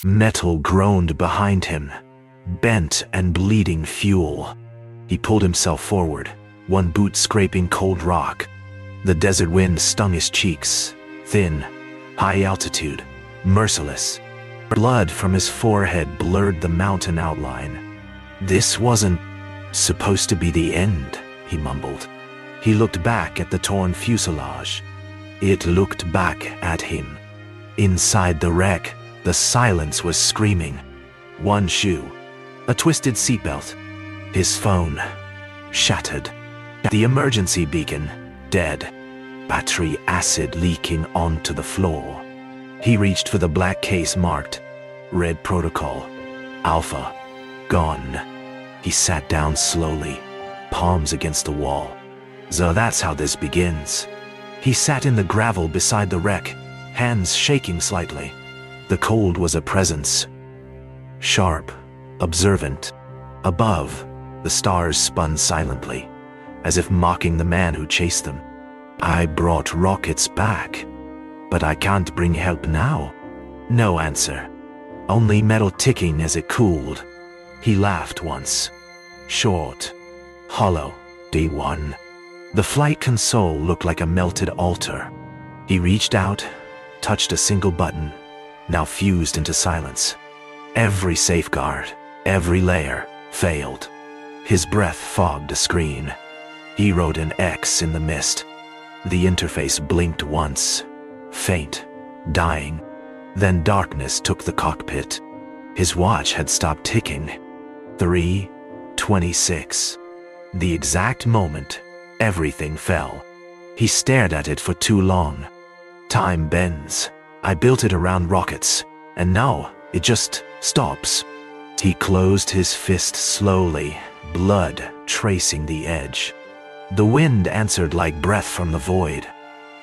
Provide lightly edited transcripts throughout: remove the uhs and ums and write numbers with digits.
Metal groaned behind him, bent and bleeding fuel. He pulled himself forward, one boot scraping cold rock. The desert wind stung his cheeks, thin, high altitude, merciless. Blood from his forehead blurred the mountain outline. This wasn't supposed to be the end, he mumbled. He looked back at the torn fuselage. It looked back at him. Inside the wreck, the silence was screaming. One shoe, a twisted seatbelt, his phone, shattered. The emergency beacon, dead. Battery acid leaking onto the floor. He reached for the black case marked Red Protocol. Alpha. Gone. He sat down slowly, palms against the wall. So that's how this begins. He sat in the gravel beside the wreck, hands shaking slightly. The cold was a presence. Sharp, observant. Above, the stars spun silently, as if mocking the man who chased them. I brought rockets back, but I can't bring help now. No answer. Only metal ticking as it cooled. He laughed once. Short. Hollow. D1. The flight console looked like a melted altar. He reached out, touched a single button, now fused into silence. Every safeguard, every layer, failed. His breath fogged the screen. He wrote an X in the mist. The interface blinked once, faint, dying. Then darkness took the cockpit. His watch had stopped ticking. 3:26. The exact moment everything fell. He stared at it for too long. Time bends. I built it around rockets, and now it just stops. He closed his fist slowly, blood tracing the edge. The wind answered like breath from the void.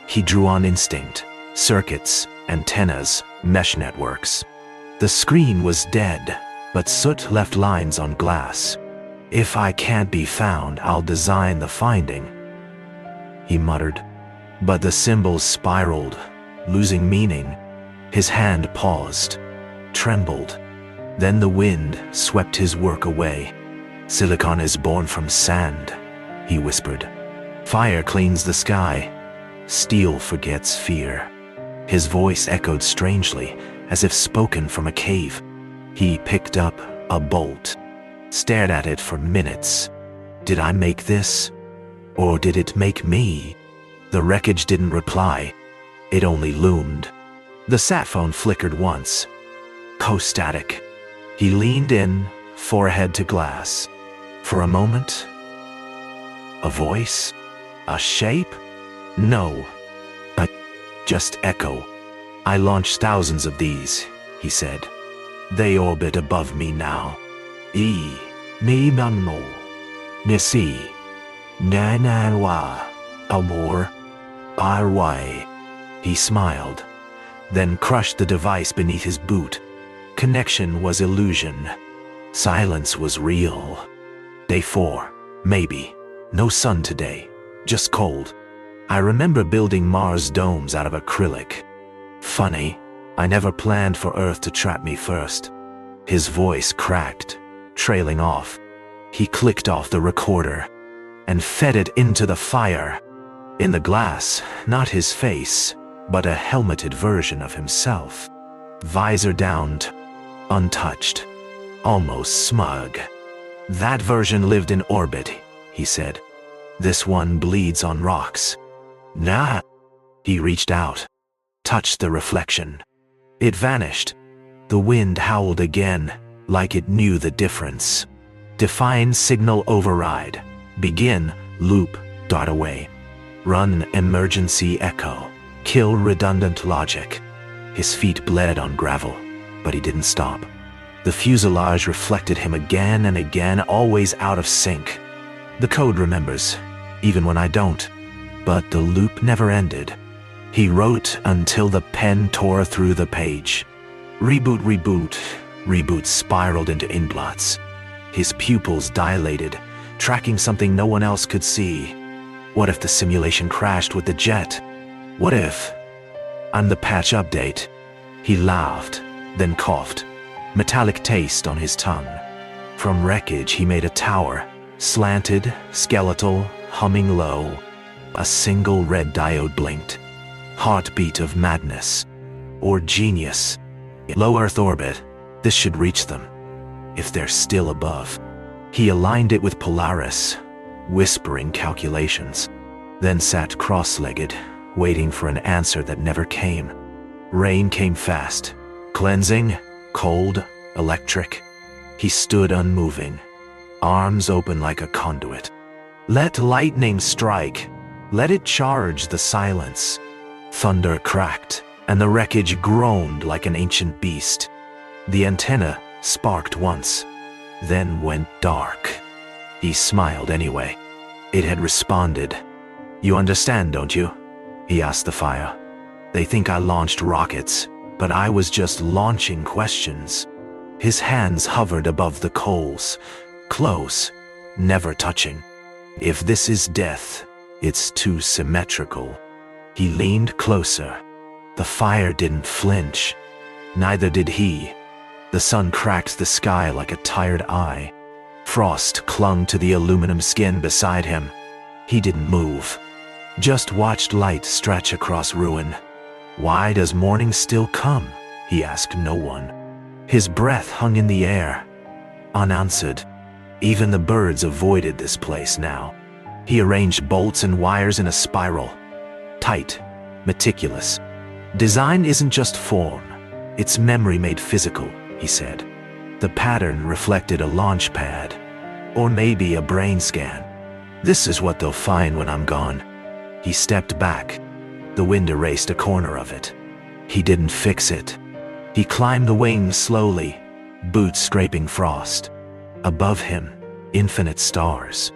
He drew on instinct, circuits, antennas, mesh networks. The screen was dead, but soot left lines on glass. If I can't be found, I'll design the finding, he muttered. But the symbols spiraled, losing meaning. His hand paused, trembled. Then the wind swept his work away. Silicon is born from sand, he whispered. Fire cleans the sky. Steel forgets fear. His voice echoed strangely, as if spoken from a cave. He picked up a bolt, stared at it for minutes. Did I make this? Or did it make me? The wreckage didn't reply. It only loomed. The sat phone flickered once. Co-static. He leaned in, forehead to glass. For a moment, a voice? A shape? No. Just echo. I launched thousands of these, he said. They orbit above me now. Me manmo. Nisi. Nananwa. Amor. Arwai. He smiled, then crushed the device beneath his boot. Connection was illusion. Silence was real. Day 4. Maybe. No sun today. Just cold. I remember building Mars domes out of acrylic. Funny, I never planned for Earth to trap me first. His voice cracked, trailing off. He clicked off the recorder and fed it into the fire. In the glass, not his face, but a helmeted version of himself. Visor downed, untouched, almost smug. That version lived in orbit, he said. This one bleeds on rocks. Nah. He reached out, touched the reflection. It vanished. The wind howled again, like it knew the difference. Define signal override. Begin, loop, dot away. Run emergency echo. Kill redundant logic. His feet bled on gravel, but he didn't stop. The fuselage reflected him again and again, always out of sync. The code remembers, even when I don't. But the loop never ended. He wrote until the pen tore through the page. Reboot, reboot. Reboot spiraled into inkblots. His pupils dilated, tracking something no one else could see. What if the simulation crashed with the jet? What if? I'm the patch update. He laughed, then coughed. metallic taste on his tongue. From wreckage he made a tower, slanted, skeletal, humming low. A single red diode blinked. Heartbeat of madness. Or genius. Low Earth orbit. This should reach them. If they're still above. He aligned it with Polaris, whispering calculations. Then sat cross-legged, waiting for an answer that never came. Rain came fast. Cleansing, cold, electric. He stood unmoving, arms open like a conduit. Let lightning strike. Let it charge the silence. Thunder cracked, and the wreckage groaned like an ancient beast. The antenna sparked once, then went dark. He smiled anyway. It had responded. You understand, don't you? He asked the fire. They think I launched rockets, but I was just launching questions. His hands hovered above the coals, close, never touching. If this is death, it's too symmetrical. He leaned closer. The fire didn't flinch. Neither did he. The sun cracked the sky like a tired eye. Frost clung to the aluminum skin beside him. He didn't move. Just watched light stretch across ruin. Why does morning still come? He asked no one. His breath hung in the air, unanswered. Even the birds avoided this place now. He arranged bolts and wires in a spiral. Tight, meticulous. Design isn't just form, it's memory made physical, he said. The pattern reflected a launch pad, or maybe a brain scan. This is what they'll find when I'm gone. He stepped back. The wind erased a corner of it. He didn't fix it. He climbed the wing slowly, boots scraping frost. Above him, infinite stars.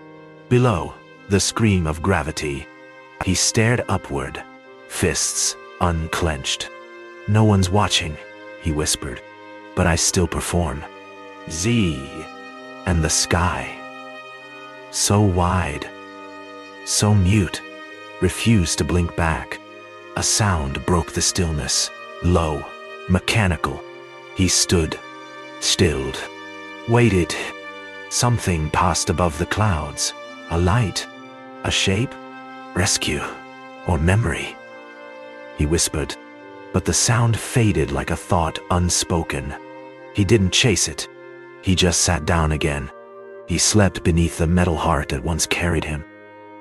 Below, the scream of gravity. He stared upward, fists unclenched. No one's watching, he whispered, but I still perform. Z. And the sky. So wide, so mute, refused to blink back. A sound broke the stillness, low, mechanical. He stood, stilled, waited. Something passed above the clouds. A light, a shape, rescue, or memory. He whispered, but the sound faded like a thought unspoken. He didn't chase it. He just sat down again. He slept beneath the metal heart that once carried him.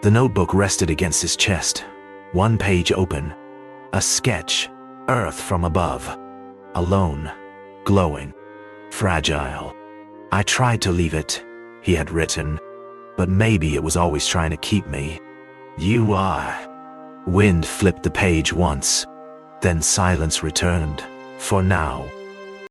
The notebook rested against his chest, one page open. A sketch, Earth from above. Alone, glowing, fragile. I tried to leave it, he had written, but maybe it was always trying to keep me. You are. Wind flipped the page once, then silence returned, for now.